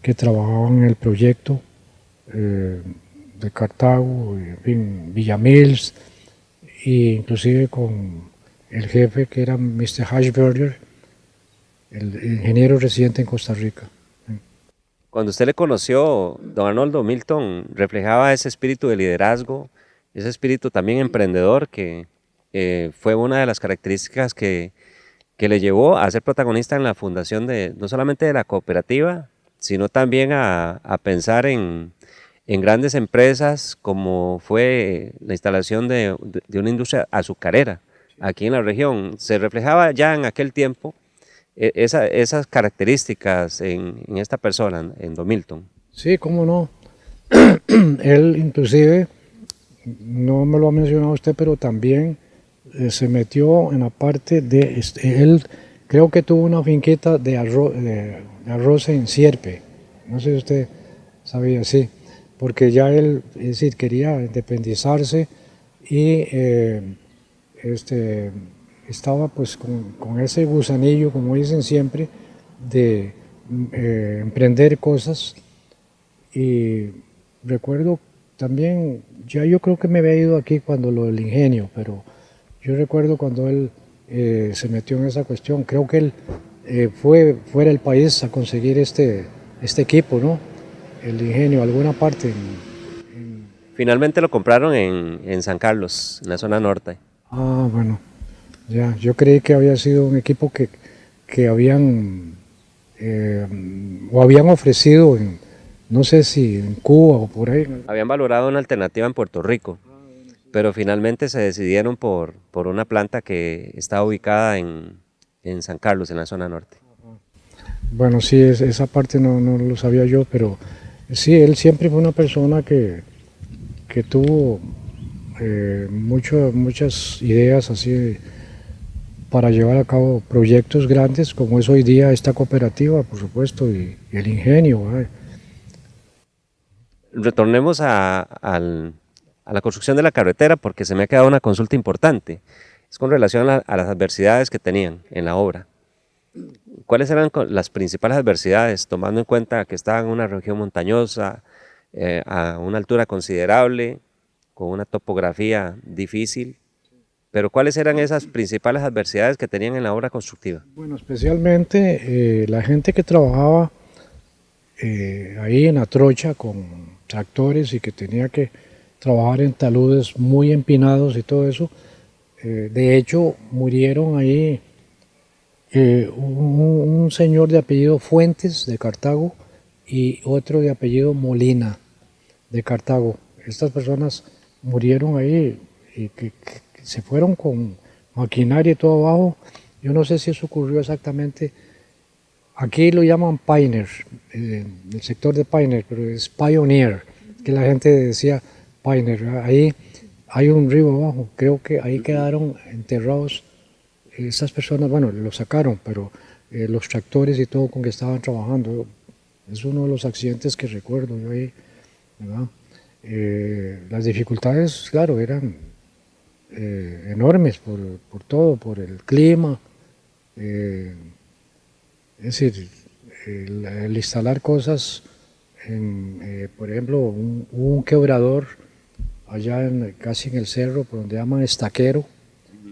que trabajaban en el proyecto de Cartago, en fin, Villamils, e inclusive con el jefe que era Mr. Hashberger, el ingeniero residente en Costa Rica. Cuando usted le conoció, don Arnoldo, Milton reflejaba ese espíritu de liderazgo, ese espíritu también emprendedor que fue una de las características que le llevó a ser protagonista en la fundación de no solamente de la cooperativa, sino también a pensar en grandes empresas como fue la instalación de una industria azucarera aquí en la región. Se reflejaba ya en aquel tiempo esas características en esta persona, en don Milton. Sí, cómo no. Él inclusive, no me lo ha mencionado usted, pero también se metió en la parte de, él creo que tuvo una finquita de arroz en Sierpe, no sé si usted sabía, sí, porque ya él, es decir, quería independizarse y estaba pues con ese gusanillo, como dicen siempre, de emprender cosas. Y recuerdo también, ya yo creo que me había ido aquí cuando lo del ingenio, pero yo recuerdo cuando él se metió en esa cuestión, creo que él fue fuera del país a conseguir este equipo, ¿no? El ingenio, alguna parte. Finalmente lo compraron en San Carlos, en la zona norte. Ah, bueno, ya, yo creí que había sido un equipo que habían, o habían ofrecido en, no sé si en Cuba o por ahí. Habían valorado una alternativa en Puerto Rico, pero finalmente se decidieron por una planta que está ubicada en San Carlos, en la zona norte. Bueno, sí, esa parte no lo sabía yo, pero sí, él siempre fue una persona que tuvo muchas ideas así para llevar a cabo proyectos grandes, como es hoy día esta cooperativa, por supuesto, y el ingenio. Retornemos a la construcción de la carretera, porque se me ha quedado una consulta importante. Es con relación a las adversidades que tenían en la obra. ¿Cuáles eran las principales adversidades, tomando en cuenta que estaban en una región montañosa, a una altura considerable, con una topografía difícil? Pero ¿cuáles eran esas principales adversidades que tenían en la obra constructiva? Bueno, especialmente la gente que trabajaba ahí en Atrocha con tractores y que tenía que trabajar en taludes muy empinados y todo eso. De hecho, murieron ahí un señor de apellido Fuentes de Cartago y otro de apellido Molina de Cartago. Estas personas murieron ahí y que se fueron con maquinaria y todo abajo. Yo no sé si eso ocurrió exactamente. Aquí lo llaman Pioneer, el sector de Pioneer, pero es Pioneer, que la gente decía Pioneer. Ahí hay un río abajo, creo que ahí quedaron enterrados esas personas, bueno, lo sacaron, pero los tractores y todo con que estaban trabajando. Es uno de los accidentes que recuerdo yo ahí, ¿verdad? Las dificultades, claro, eran enormes por todo, por el clima. Es decir, el instalar cosas, por ejemplo, hubo un quebrador allá casi en el cerro, por donde llaman Estaquero,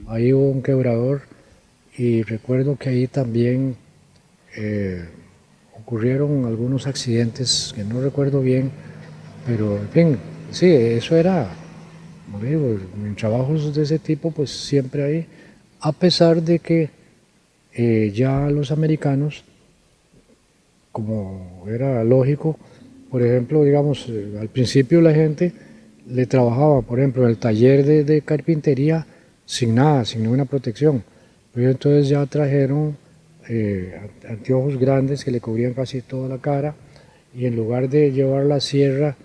ahí hubo un quebrador y recuerdo que ahí también ocurrieron algunos accidentes que no recuerdo bien, pero en fin, sí, eso era, como digo, en trabajos de ese tipo pues siempre hay, a pesar de que ya los americanos, como era lógico, por ejemplo, digamos, al principio la gente le trabajaba, por ejemplo, en el taller de carpintería sin nada, sin ninguna protección. Pero entonces ya trajeron anteojos grandes que le cubrían casi toda la cara y en lugar de llevar la sierra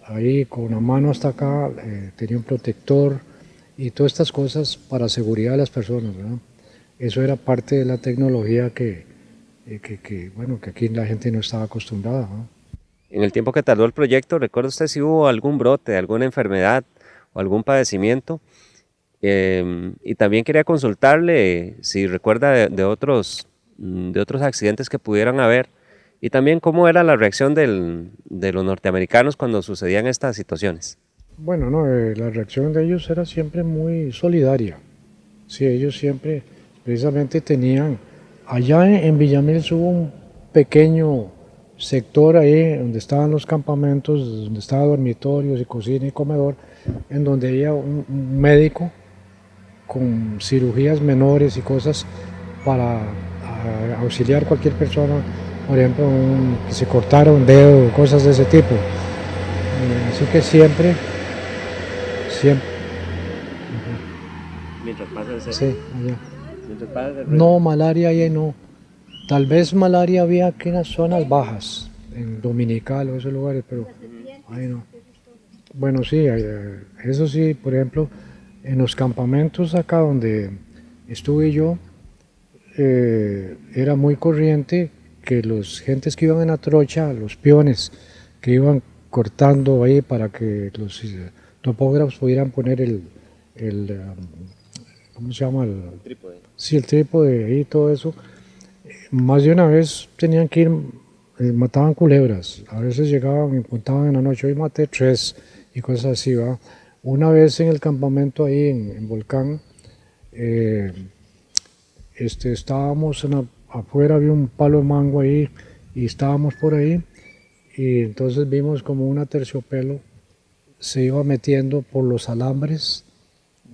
ahí con la mano hasta acá, tenía un protector y todas estas cosas para seguridad de las personas, ¿verdad? Eso era parte de la tecnología que aquí la gente no estaba acostumbrada, ¿no? En el tiempo que tardó el proyecto, ¿recuerda usted si hubo algún brote, alguna enfermedad o algún padecimiento Y también quería consultarle si recuerda de otros accidentes que pudieran haber y también cómo era la reacción de los norteamericanos cuando sucedían estas situaciones. Bueno, no, la reacción de ellos era siempre muy solidaria. Sí, ellos siempre precisamente tenían, allá en Villamil hubo un pequeño sector ahí donde estaban los campamentos, donde estaban dormitorios y cocina y comedor, en donde había un médico con cirugías menores y cosas para auxiliar a cualquier persona, por ejemplo, que se cortara un dedo, cosas de ese tipo. Así que siempre. Mientras pasa ese... Sí, allá. Mientras pasa el... No, malaria ahí no. Tal vez malaria había aquí en las zonas bajas, en Dominical o esos lugares, pero ahí no. Bueno, sí, eso sí, por ejemplo, en los campamentos acá donde estuve yo, era muy corriente que los gentes que iban en la trocha, los peones, que iban cortando ahí para que los topógrafos pudieran poner ¿cómo se llama? El trípode. Sí, el trípode ahí, todo eso. Más de una vez tenían que ir, mataban culebras. A veces llegaban y apuntaban en la noche, hoy maté 3 y cosas así, ¿va? Una vez en el campamento ahí en Volcán, estábamos afuera, había un palo de mango ahí y estábamos por ahí y entonces vimos como una terciopelo se iba metiendo por los alambres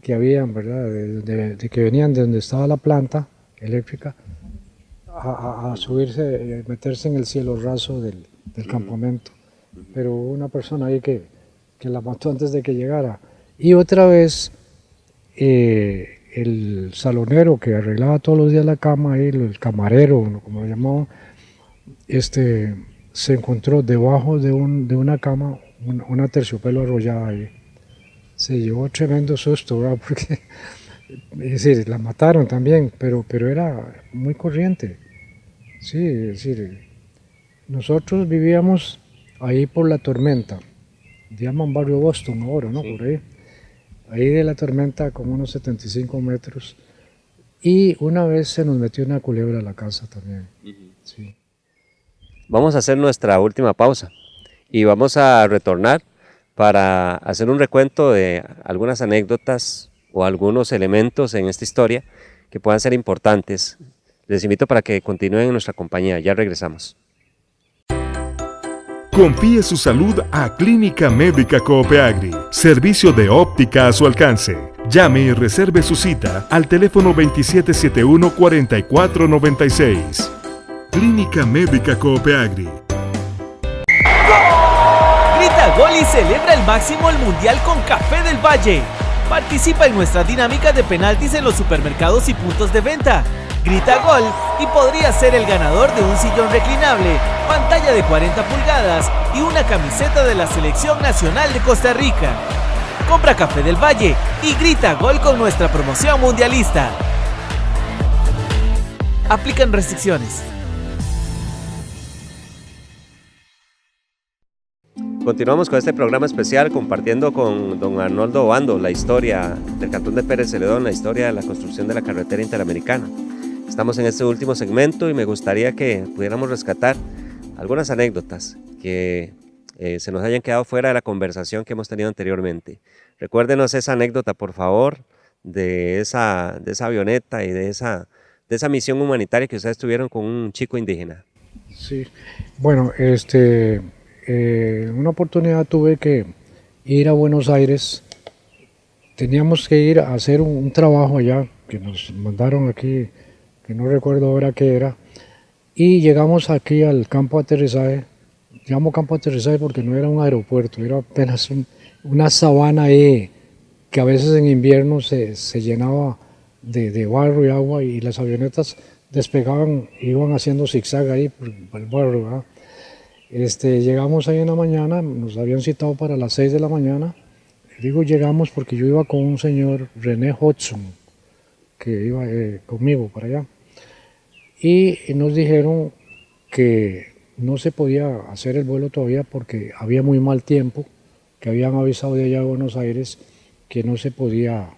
que habían, ¿verdad? De que venían de donde estaba la planta eléctrica a subirse, meterse en el cielo raso del campamento. Pero hubo una persona ahí que la mató antes de que llegara. Y otra vez, el salonero que arreglaba todos los días la cama, ahí, el camarero, como lo llamaban, se encontró debajo de una cama una terciopelo arrollada ahí. Se llevó tremendo susto, ¿verdad? Porque es decir, la mataron también, pero era muy corriente. Sí, es decir, nosotros vivíamos ahí por la Tormenta, llaman barrio Boston ahora, ¿no? Sí. Por ahí. Ahí de la Tormenta como unos 75 metros. Y una vez se nos metió una culebra a la casa también. Sí. Vamos a hacer nuestra última pausa y vamos a retornar para hacer un recuento de algunas anécdotas o algunos elementos en esta historia que puedan ser importantes. Les invito para que continúen en nuestra compañía. Ya regresamos. Confíe su salud a Clínica Médica Coopeagri. Servicio de óptica a su alcance. Llame y reserve su cita al teléfono 2771-4496. Clínica Médica Coopeagri. Grita gol y celebra el máximo al mundial con Café del Valle. Participa en nuestra dinámica de penaltis en los supermercados y puntos de venta. Grita gol y podrías ser el ganador de un sillón reclinable, pantalla de 40 pulgadas y una camiseta de la Selección Nacional de Costa Rica. Compra Café del Valle y grita gol con nuestra promoción mundialista. Aplican restricciones. Continuamos con este programa especial compartiendo con don Arnoldo Obando la historia del Cantón de Pérez Celedón, la historia de la construcción de la carretera interamericana. Estamos en este último segmento y me gustaría que pudiéramos rescatar algunas anécdotas que se nos hayan quedado fuera de la conversación que hemos tenido anteriormente. Recuérdenos esa anécdota, por favor, de esa avioneta y de esa misión humanitaria que ustedes tuvieron con un chico indígena. Sí, bueno, una oportunidad tuve que ir a Buenos Aires. Teníamos que ir a hacer un trabajo allá que nos mandaron aquí, que no recuerdo ahora qué era, y llegamos aquí al campo de aterrizaje. Llamo campo de aterrizaje porque no era un aeropuerto, era apenas una sabana ahí que a veces en invierno se llenaba de barro y agua y las avionetas despegaban, iban haciendo zigzag ahí por el barro, ¿verdad? Llegamos ahí en la mañana, nos habían citado para las 6 de la mañana. Digo llegamos porque yo iba con un señor, René Hudson, que iba conmigo para allá. Y nos dijeron que no se podía hacer el vuelo todavía porque había muy mal tiempo, que habían avisado de allá a Buenos Aires que no se podía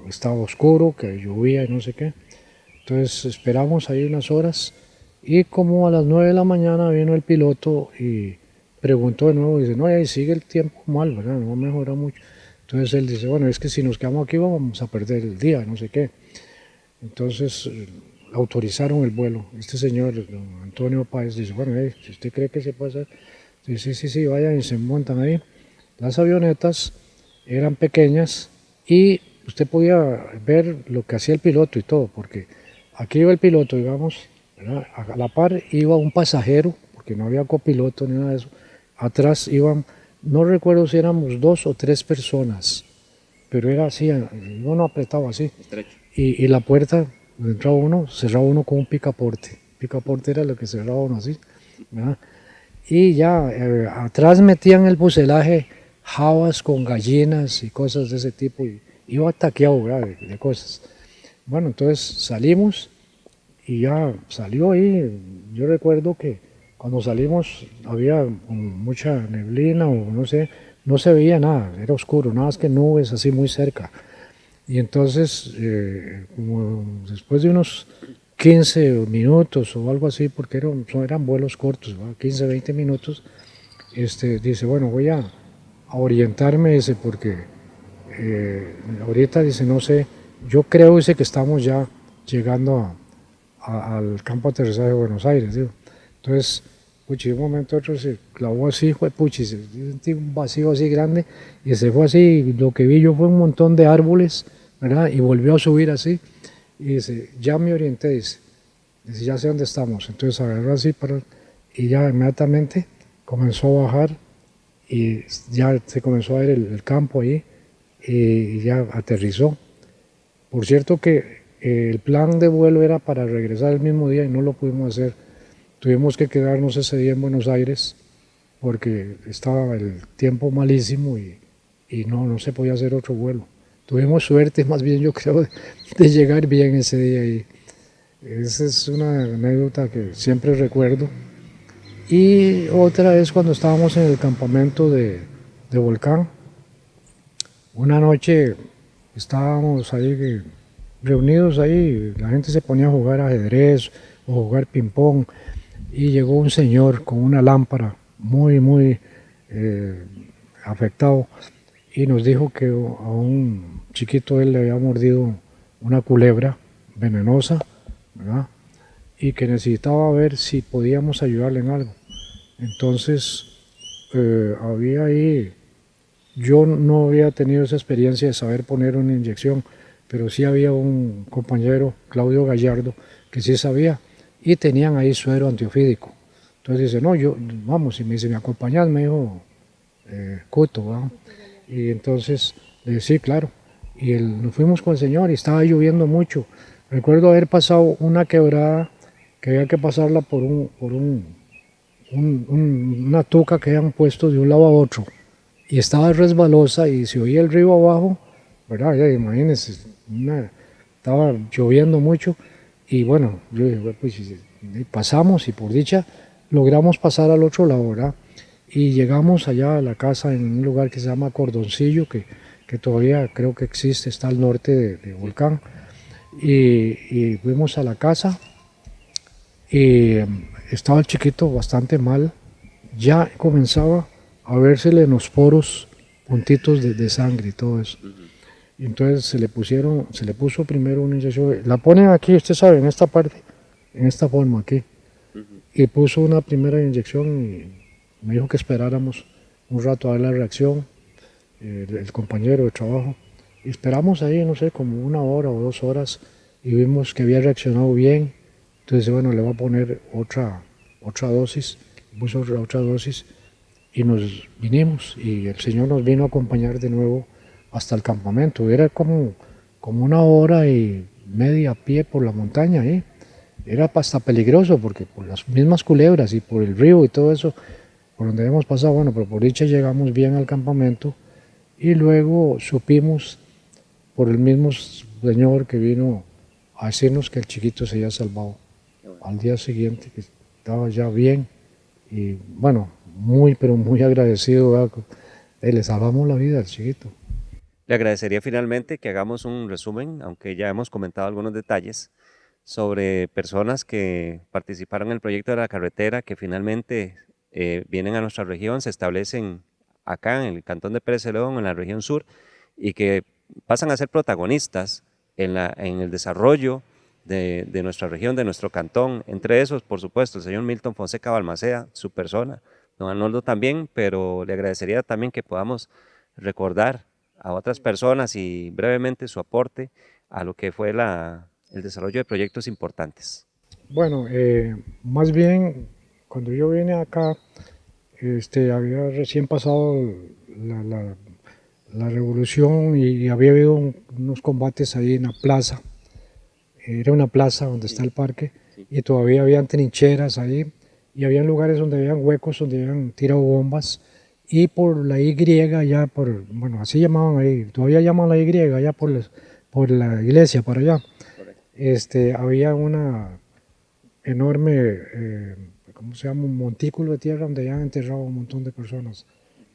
estaba oscuro, que llovía y no sé qué. Entonces esperamos ahí unas horas y como a las 9 de la mañana vino el piloto y preguntó de nuevo, dice, no, ahí sigue el tiempo mal, ¿verdad? No mejora mucho. Entonces él dice, bueno, es que si nos quedamos aquí vamos a perder el día, no sé qué. Entonces autorizaron el vuelo. Este señor, don Antonio Páez, dice, bueno, si usted cree que se puede hacer, dice, sí, vayan y se montan ahí. Las avionetas eran pequeñas y usted podía ver lo que hacía el piloto y todo, porque aquí iba el piloto, digamos, ¿verdad? A la par iba un pasajero, porque no había copiloto ni nada de eso. Atrás iban, no recuerdo si éramos 2 o 3 personas, pero era así, uno apretaba así. Y la puerta, entraba uno, cerraba uno con un picaporte. Picaporte era lo que cerraba uno así, ¿verdad? Y ya atrás metían el fuselaje jabas con gallinas y cosas de ese tipo, y iba taqueado, ¿verdad? de cosas. Bueno, entonces salimos y ya salió ahí. Yo recuerdo que cuando salimos había mucha neblina o no sé, no se veía nada, era oscuro, nada más que nubes así muy cerca. Y entonces, como después de unos 15 minutos o algo así, porque eran vuelos cortos, ¿verdad? 15, 20 minutos, dice, bueno, voy a orientarme, dice, porque ahorita, dice, no sé, yo creo, dice, que estamos ya llegando al campo de aterrizaje de Buenos Aires, digo. Entonces, puchi, de un momento a otro se clavó así, fue puchi, sentí un vacío así grande y se fue así, y lo que vi yo fue un montón de árboles, ¿verdad? Y volvió a subir así, y dice, ya me orienté, dice, ya sé dónde estamos. Entonces agarró así, y ya inmediatamente comenzó a bajar, y ya se comenzó a ver el campo ahí, y ya aterrizó. Por cierto que el plan de vuelo era para regresar el mismo día y no lo pudimos hacer. Tuvimos que quedarnos ese día en Buenos Aires porque estaba el tiempo malísimo y no se podía hacer otro vuelo. Tuvimos suerte, más bien yo creo, de llegar bien ese día y esa es una anécdota que siempre recuerdo. Y otra es cuando estábamos en el campamento de Volcán. Una noche estábamos ahí reunidos ahí, la gente se ponía a jugar ajedrez o jugar ping-pong y llegó un señor con una lámpara muy afectado y nos dijo que a un chiquito él le había mordido una culebra venenosa, ¿verdad? Y que necesitaba ver si podíamos ayudarle en algo. Entonces había ahí, yo no había tenido esa experiencia de saber poner una inyección, pero sí había un compañero, Claudio Gallardo, que sí sabía, y tenían ahí suero antiofídico. Entonces dice, no, vamos, y me dice, ¿me acompañas? Me dijo Cuto, ¿verdad? Y entonces le dije, sí, claro. Y nos fuimos con el señor y estaba lloviendo mucho. Recuerdo haber pasado una quebrada que había que pasarla por una tuca que habían puesto de un lado a otro. Y estaba resbalosa y se oía el río abajo, ¿verdad? Ya, imagínense, estaba lloviendo mucho. Y bueno, yo dije, pues pasamos y por dicha logramos pasar al otro lado, ¿verdad? Y llegamos allá a la casa en un lugar que se llama Cordoncillo, que todavía creo que existe, está al norte de Volcán. Y fuimos a la casa y estaba el chiquito bastante mal, ya comenzaba a vérsele en los poros puntitos de sangre y todo eso. Y entonces se le puso primero una inyección, la ponen aquí, usted sabe, en esta parte, en esta forma aquí. Y puso una primera inyección y me dijo que esperáramos un rato a ver la reacción, el compañero de trabajo. Y esperamos ahí, no sé, como 1 hora o 2 horas y vimos que había reaccionado bien. Entonces, bueno, le va a poner otra dosis, puso otra dosis y nos vinimos y el Señor nos vino a acompañar de nuevo hasta el campamento. Era como 1 hora y media a pie por la montaña ahí. Era hasta peligroso porque por las mismas culebras y por el río y todo eso, por donde hemos pasado, bueno, pero por dicha llegamos bien al campamento y luego supimos por el mismo señor que vino a decirnos que el chiquito se había salvado al día siguiente, que estaba ya bien y bueno, pero muy agradecido, ¿verdad? Le salvamos la vida al chiquito. Le agradecería finalmente que hagamos un resumen, aunque ya hemos comentado algunos detalles, sobre personas que participaron en el proyecto de la carretera, que finalmente vienen a nuestra región, se establecen acá en el cantón de Pérez Celedón, en la región sur, y que pasan a ser protagonistas en el desarrollo de nuestra región, de nuestro cantón. Entre esos, por supuesto, el señor Milton Fonseca Balmaceda, su persona, don Arnoldo también, pero le agradecería también que podamos recordar a otras personas y brevemente su aporte a lo que fue el desarrollo de proyectos importantes. Bueno, más bien cuando yo vine acá, había recién pasado la revolución y había habido unos combates ahí en la plaza. Era una plaza donde está el parque y todavía habían trincheras ahí y había lugares donde habían huecos donde habían tirado bombas y por la Y, ya bueno, así llamaban ahí, todavía llaman la Y, allá por la iglesia, para allá. Había una enorme, ¿cómo se llama? Un montículo de tierra donde habían enterrado un montón de personas,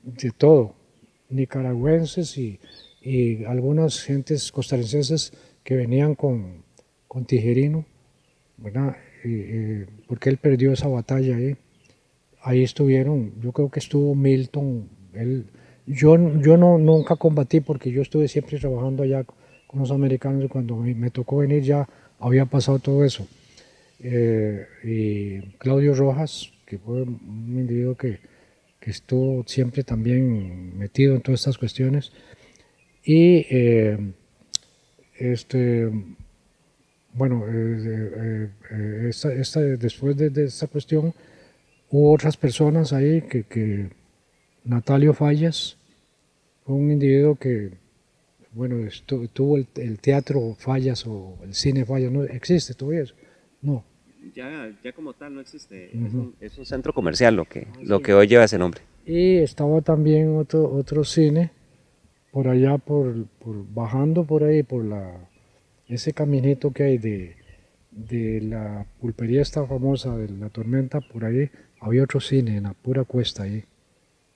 de todo, nicaragüenses y algunas gentes costarricenses que venían con Tijerino, ¿verdad? Porque él perdió esa batalla ahí. Ahí estuvieron, yo creo que estuvo Milton, yo nunca combatí porque yo estuve siempre trabajando allá con los americanos y cuando me tocó venir ya había pasado todo eso. Y Claudio Rojas, que fue un individuo que estuvo siempre también metido en todas estas cuestiones. Y bueno, después de esta cuestión, hubo otras personas ahí que Natalio Fallas fue un individuo que, bueno, tuvo el teatro Fallas o el cine Fallas, ¿no existe todavía eso? No. Ya como tal no existe, es un centro comercial lo que hoy lleva ese nombre. Y estaba también otro cine por allá, bajando por ahí, por ese caminito que hay de la pulpería esta famosa de la Tormenta, por ahí había otro cine en la pura cuesta ahí.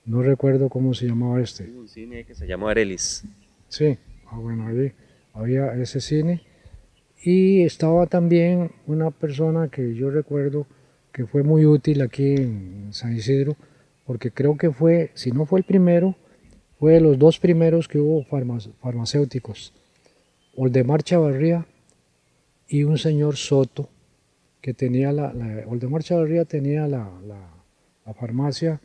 No recuerdo cómo se llamaba Un cine que se llamó Arelis. Sí, bueno, ahí había ese cine. Y estaba también una persona que yo recuerdo que fue muy útil aquí en San Isidro, porque creo que fue, si no fue el primero, fue de los dos primeros que hubo farmacéuticos. Oldemar Chavarría y un señor Soto, que tenía Oldemar Chavarría tenía la farmacia.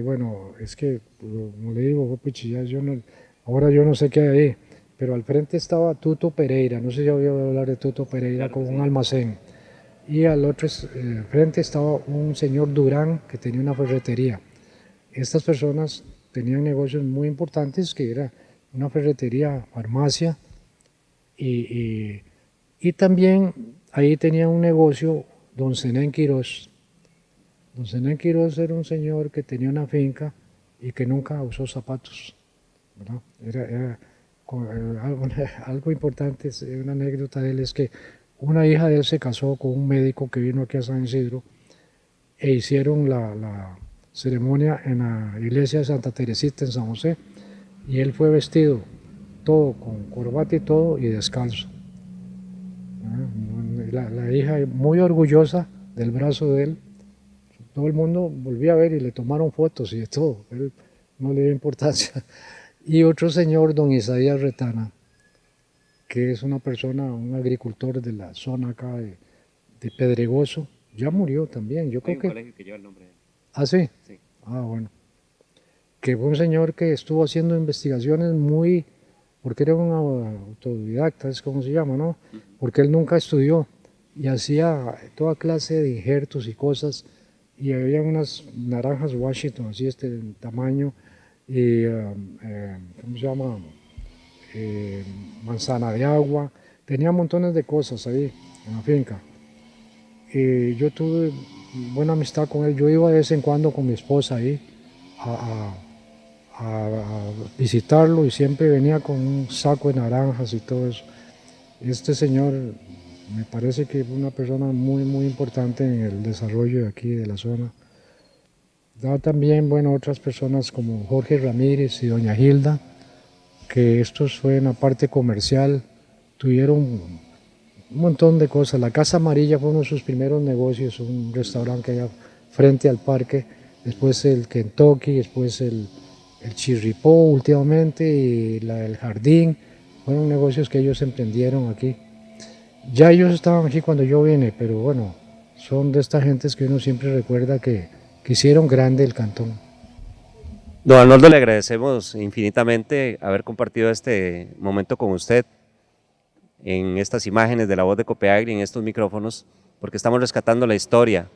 Bueno, es que, como le digo, ahora yo no sé qué hay ahí, pero al frente estaba Tuto Pereira, no sé si había oído hablar de Tuto Pereira, claro, con un almacén. Y al otro frente estaba un señor Durán que tenía una ferretería. Estas personas tenían negocios muy importantes, que era una ferretería, farmacia, y también ahí tenía un negocio don Zenén Quirós. Don Zenén Quirós era un señor que tenía una finca y que nunca usó zapatos, ¿verdad? Era algo importante, una anécdota de él es que una hija de él se casó con un médico que vino aquí a San Isidro e hicieron la ceremonia en la iglesia de Santa Teresita en San José y él fue vestido todo con corbata y todo y descalzo. La hija muy orgullosa del brazo de él, todo el mundo volvía a ver y le tomaron fotos y de todo, él no le dio importancia. Y otro señor, don Isaías Retana, que es una persona, un agricultor de la zona acá de Pedregoso, ya murió también. Yo creo que... colegio que lleva el nombre de él. ¿Ah, sí? Sí. Ah, bueno. Que fue un señor que estuvo haciendo investigaciones porque era un autodidacta, es como se llama, ¿no? Porque él nunca estudió y hacía toda clase de injertos y cosas y había unas naranjas Washington, así tamaño, y ¿cómo se llama? Manzana de agua, tenía montones de cosas ahí en la finca. Y yo tuve buena amistad con él, yo iba de vez en cuando con mi esposa ahí a visitarlo y siempre venía con un saco de naranjas y todo eso. Este señor me parece que fue una persona muy muy importante en el desarrollo de aquí de la zona. Da también, bueno, otras personas como Jorge Ramírez y doña Hilda, porque estos fue en la parte comercial, tuvieron un montón de cosas. La Casa Amarilla fue uno de sus primeros negocios, un restaurante allá frente al parque, después el Kentucky, después el Chirripó últimamente y el Jardín, fueron negocios que ellos emprendieron aquí. Ya ellos estaban aquí cuando yo vine, pero bueno, son de estas gentes que uno siempre recuerda que hicieron grande el cantón. Don Arnoldo, le agradecemos infinitamente haber compartido este momento con usted en estas imágenes de La Voz de Copeagri, en estos micrófonos, porque estamos rescatando la historia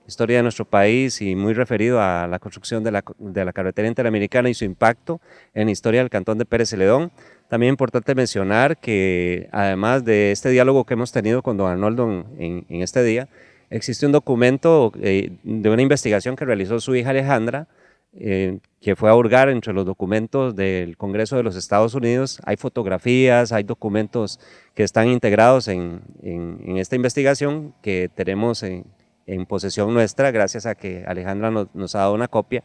de nuestro país y muy referido a la construcción de la carretera interamericana y su impacto en la historia del cantón de Pérez Celedón. También es importante mencionar que además de este diálogo que hemos tenido con don Arnoldo en este día, existe un documento de una investigación que realizó su hija Alejandra, que fue a hurgar entre los documentos del Congreso de los Estados Unidos. Hay fotografías, hay documentos que están integrados en esta investigación que tenemos en posesión nuestra, gracias a que Alejandra nos ha dado una copia,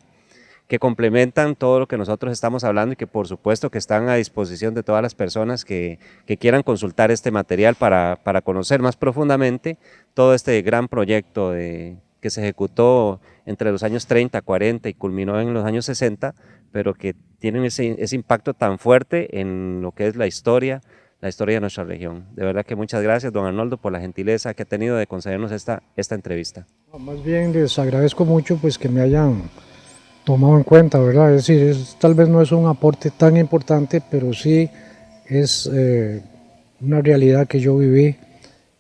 que complementan todo lo que nosotros estamos hablando y que por supuesto que están a disposición de todas las personas que quieran consultar este material para conocer más profundamente todo este gran proyecto que se ejecutó entre los años 30, 40 y culminó en los años 60, pero que tienen ese impacto tan fuerte en lo que es la historia de nuestra región. De verdad que muchas gracias, don Arnoldo, por la gentileza que ha tenido de concedernos esta entrevista. Más bien les agradezco mucho pues que me hayan tomado en cuenta, ¿verdad? Es decir, tal vez no es un aporte tan importante, pero sí es una realidad que yo viví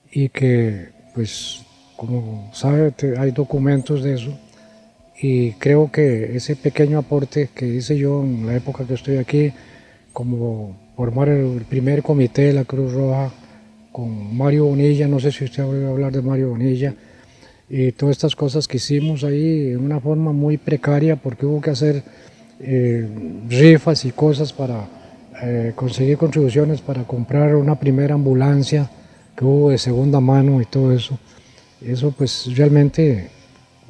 y que, pues, como sabe, hay documentos de eso, y creo que ese pequeño aporte que hice yo en la época que estoy aquí, como formar el primer comité de la Cruz Roja con Mario Bonilla, no sé si usted ha oído hablar de Mario Bonilla, y todas estas cosas que hicimos ahí en una forma muy precaria porque hubo que hacer rifas y cosas para conseguir contribuciones para comprar una primera ambulancia que hubo de segunda mano y todo eso. Eso pues realmente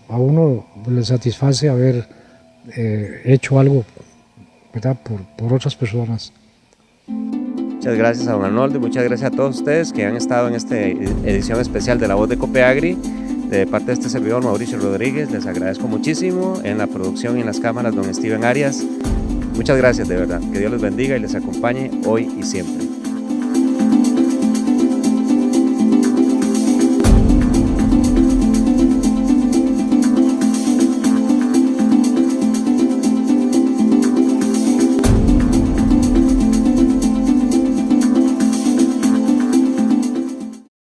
a uno le satisface haber hecho algo, ¿verdad? por otras personas. Muchas gracias a don Arnoldo y muchas gracias a todos ustedes que han estado en esta edición especial de La Voz de Copeagri. De parte de este servidor Mauricio Rodríguez, les agradezco muchísimo. En la producción y en las cámaras don Steven Arias. Muchas gracias de verdad, que Dios les bendiga y les acompañe hoy y siempre.